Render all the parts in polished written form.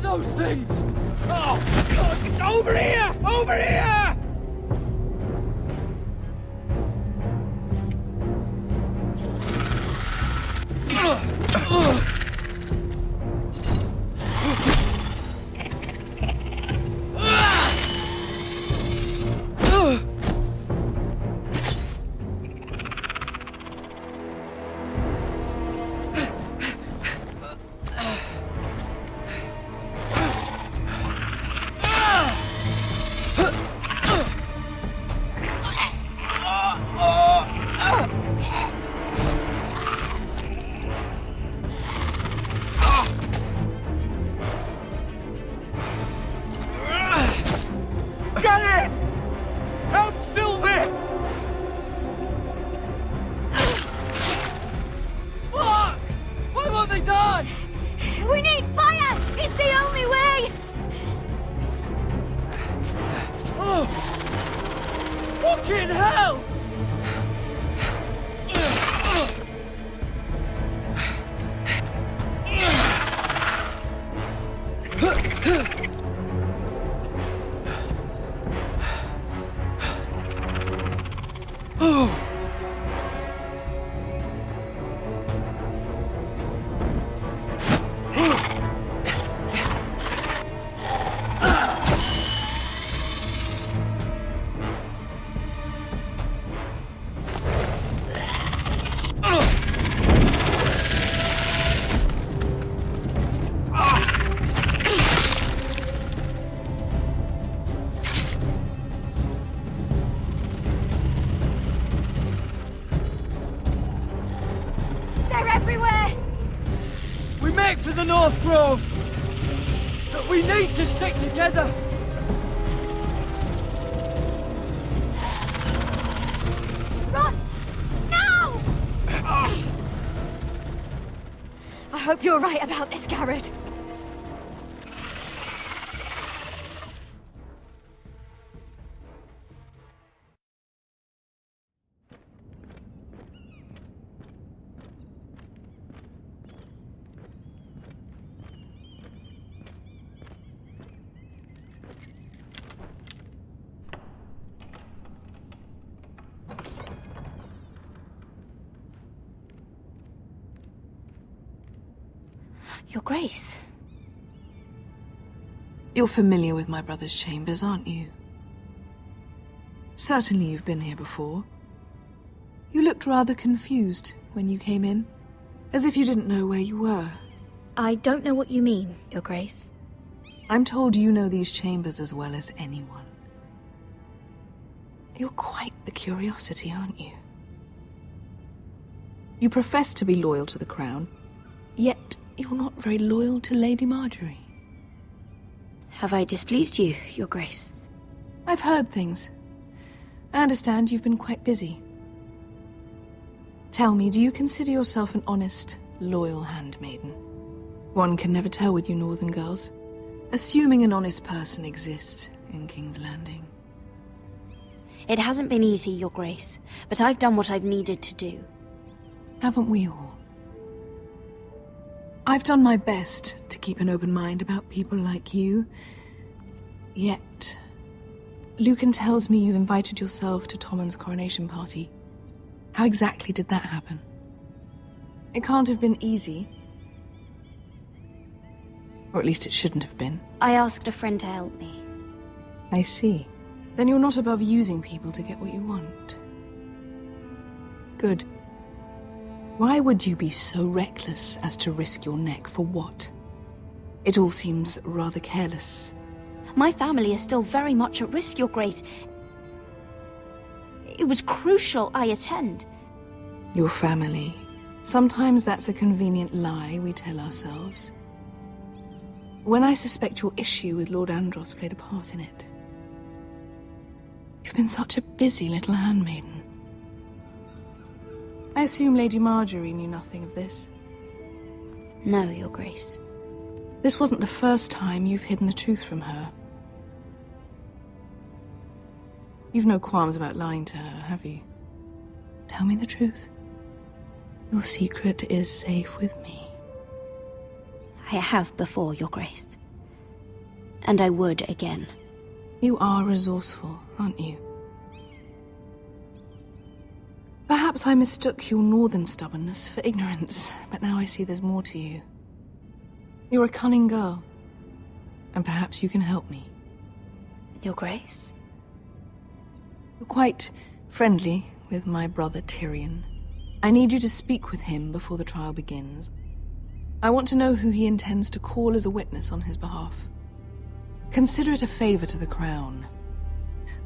those things? Oh, God, over here! Over here! Fucking hell! For the North Grove! But we need to stick together! Run! Now! I hope you're right about this, Garrett. Your Grace. You're familiar with my brother's chambers, aren't you? Certainly you've been here before. You looked rather confused when you came in, as if you didn't know where you were. I don't know what you mean, Your Grace. I'm told you know these chambers as well as anyone. You're quite the curiosity, aren't you? You profess to be loyal to the crown, yet you're not very loyal to Lady Marjorie. Have I displeased you, Your Grace? I've heard things. I understand you've been quite busy. Tell me, do you consider yourself an honest, loyal handmaiden? One can never tell with you northern girls. Assuming an honest person exists in King's Landing. It hasn't been easy, Your Grace, but I've done what I've needed to do. Haven't we all? I've done my best to keep an open mind about people like you. Yet, Lucan tells me you invited yourself to Tommen's coronation party. How exactly did that happen? It can't have been easy. Or at least it shouldn't have been. I asked a friend to help me. I see. Then you're not above using people to get what you want. Good. Why would you be so reckless as to risk your neck for what? It all seems rather careless. My family is still very much at risk, Your Grace. It was crucial I attend. Your family. Sometimes that's a convenient lie we tell ourselves. When I suspect your issue with Lord Andros played a part in it. You've been such a busy little handmaiden. I assume Lady Marjorie knew nothing of this. No, Your Grace. This wasn't the first time you've hidden the truth from her. You've no qualms about lying to her, have you? Tell me the truth. Your secret is safe with me. I have before, Your Grace. And I would again. You are resourceful, aren't you? Perhaps I mistook your northern stubbornness for ignorance, but now I see there's more to you. You're a cunning girl, and perhaps you can help me. Your Grace? You're quite friendly with my brother Tyrion. I need you to speak with him before the trial begins. I want to know who he intends to call as a witness on his behalf. Consider it a favor to the crown,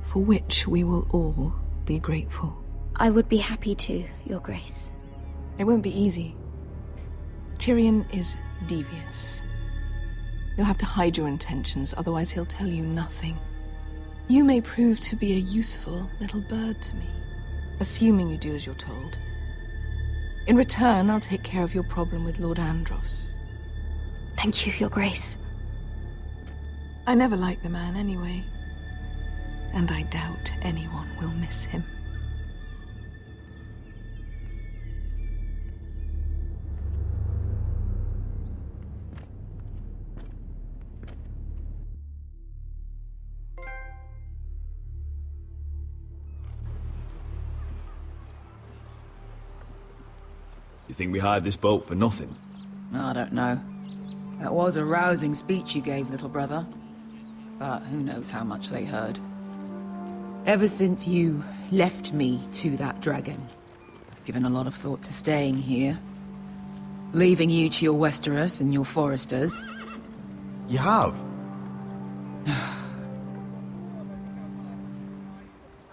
for which we will all be grateful. I would be happy to, Your Grace. It won't be easy. Tyrion is devious. You'll have to hide your intentions, otherwise he'll tell you nothing. You may prove to be a useful little bird to me, assuming you do as you're told. In return, I'll take care of your problem with Lord Andros. Thank you, Your Grace. I never liked the man anyway, and I doubt anyone will miss him. You think we hired this boat for nothing? I don't know. That was a rousing speech you gave, little brother. But who knows how much they heard. Ever since you left me to that dragon, I've given a lot of thought to staying here. Leaving you to your Westeros and your Foresters. You have?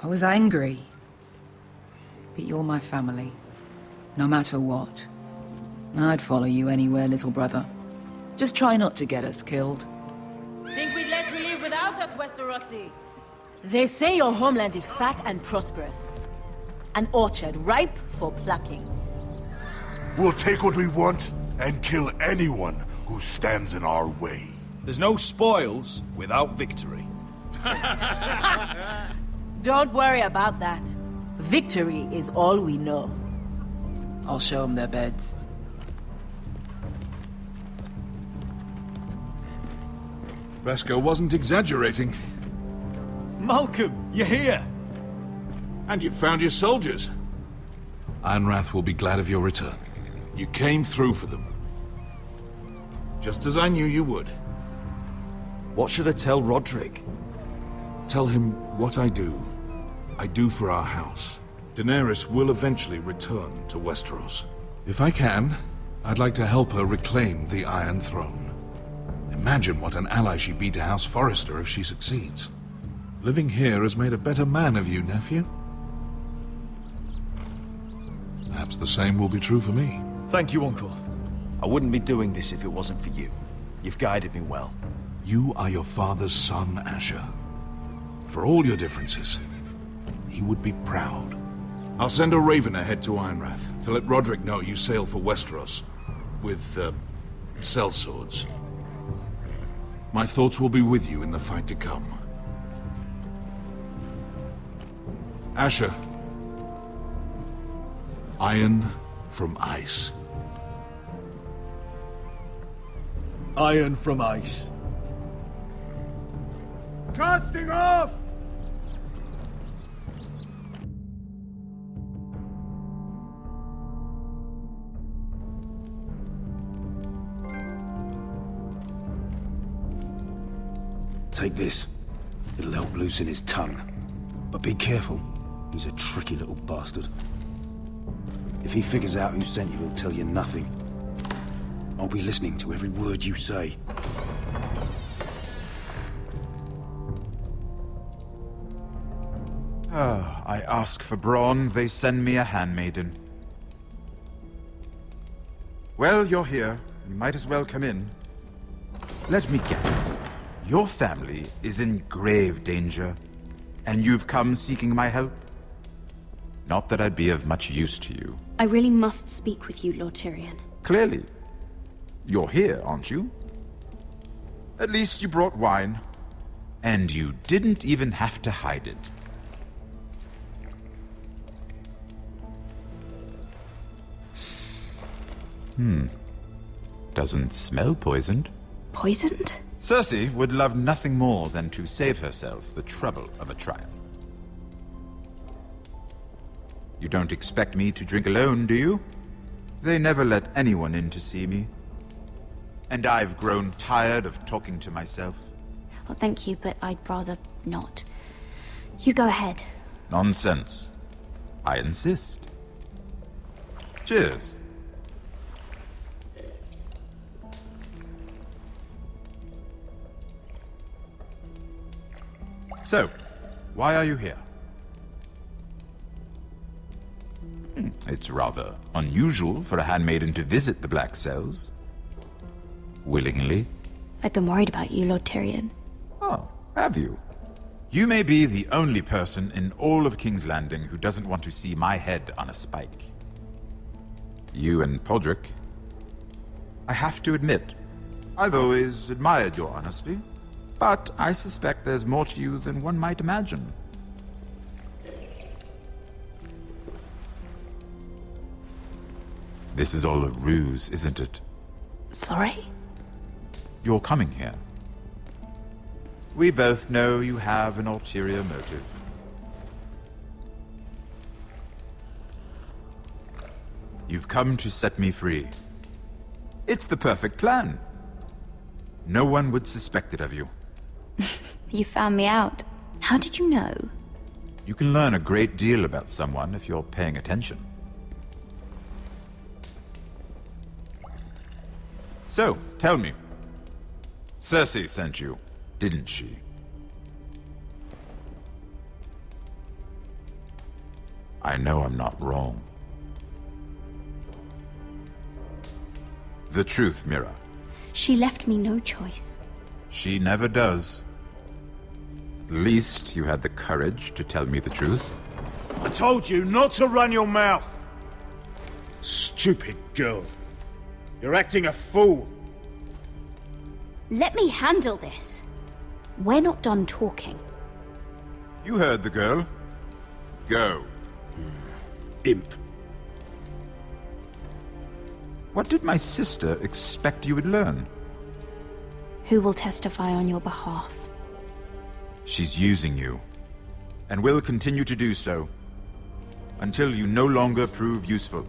I was angry. But you're my family. No matter what. I'd follow you anywhere, little brother. Just try not to get us killed. Think we'd let you leave without us, Westerosi? They say your homeland is fat and prosperous. An orchard ripe for plucking. We'll take what we want and kill anyone who stands in our way. There's no spoils without victory. Don't worry about that. Victory is all we know. I'll show them their beds. Vesco wasn't exaggerating. Malcolm, you're here! And you've found your soldiers. Ironrath will be glad of your return. You came through for them. Just as I knew you would. What should I tell Roderick? Tell him what I do for our house. Daenerys will eventually return to Westeros. If I can, I'd like to help her reclaim the Iron Throne. Imagine what an ally she'd be to House Forrester if she succeeds. Living here has made a better man of you, nephew. Perhaps the same will be true for me. Thank you, Uncle. I wouldn't be doing this if it wasn't for you. You've guided me well. You are your father's son, Asher. For all your differences, he would be proud. I'll send a raven ahead to Ironrath to let Roderick know you sail for Westeros with, sellswords. My thoughts will be with you in the fight to come. Asher. Iron from ice. Iron from ice. Casting off! Take this. It'll help loosen his tongue. But be careful. He's a tricky little bastard. If he figures out who sent you, he'll tell you nothing. I'll be listening to every word you say. I ask for brawn, they send me a handmaiden. Well, you're here. You might as well come in. Let me guess. Your family is in grave danger, and you've come seeking my help? Not that I'd be of much use to you. I really must speak with you, Lord Tyrion. Clearly. You're here, aren't you? At least you brought wine. And you didn't even have to hide it. Doesn't smell poisoned. Poisoned? Cersei would love nothing more than to save herself the trouble of a trial. You don't expect me to drink alone, do you? They never let anyone in to see me. And I've grown tired of talking to myself. Well, thank you, but I'd rather not. You go ahead. Nonsense. I insist. Cheers. So, why are you here? It's rather unusual for a handmaiden to visit the Black Cells. Willingly. I've been worried about you, Lord Tyrion. Oh, have you? You may be the only person in all of King's Landing who doesn't want to see my head on a spike. You and Podrick. I have to admit, I've always admired your honesty, but I suspect there's more to you than one might imagine. This is all a ruse, isn't it? Sorry? You're coming here. We both know you have an ulterior motive. You've come to set me free. It's the perfect plan. No one would suspect it of you. You found me out. How did you know? You can learn a great deal about someone if you're paying attention. So, tell me. Cersei sent you, didn't she? I know I'm not wrong. The truth, Mira. She left me no choice. She never does. At least you had the courage to tell me the truth. I told you not to run your mouth! Stupid girl. You're acting a fool. Let me handle this. We're not done talking. You heard the girl. Go. Imp. What did my sister expect you would learn? Who will testify on your behalf? She's using you, and will continue to do so, until you no longer prove useful.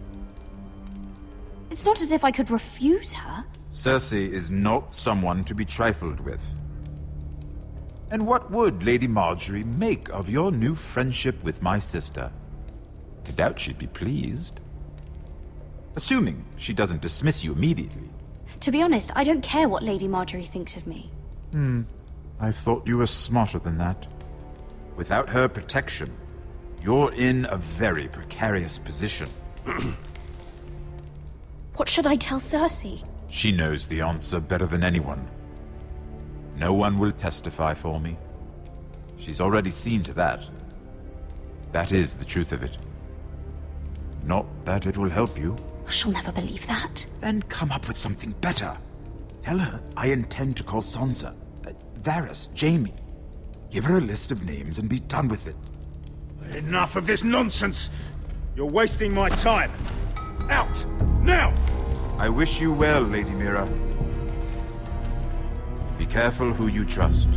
It's not as if I could refuse her. Cersei is not someone to be trifled with. And what would Lady Marjorie make of your new friendship with my sister? I doubt she'd be pleased. Assuming she doesn't dismiss you immediately. To be honest, I don't care what Lady Marjorie thinks of me. I thought you were smarter than that. Without her protection, you're in a very precarious position. What should I tell Cersei? She knows the answer better than anyone. No one will testify for me. She's already seen to that. That is the truth of it. Not that it will help you. She'll never believe that. Then come up with something better. Tell her I intend to call Sansa, Varys, Jaime. Give her a list of names and be done with it. Enough of this nonsense! You're wasting my time! Out! Now! I wish you well, Lady Mira. Be careful who you trust.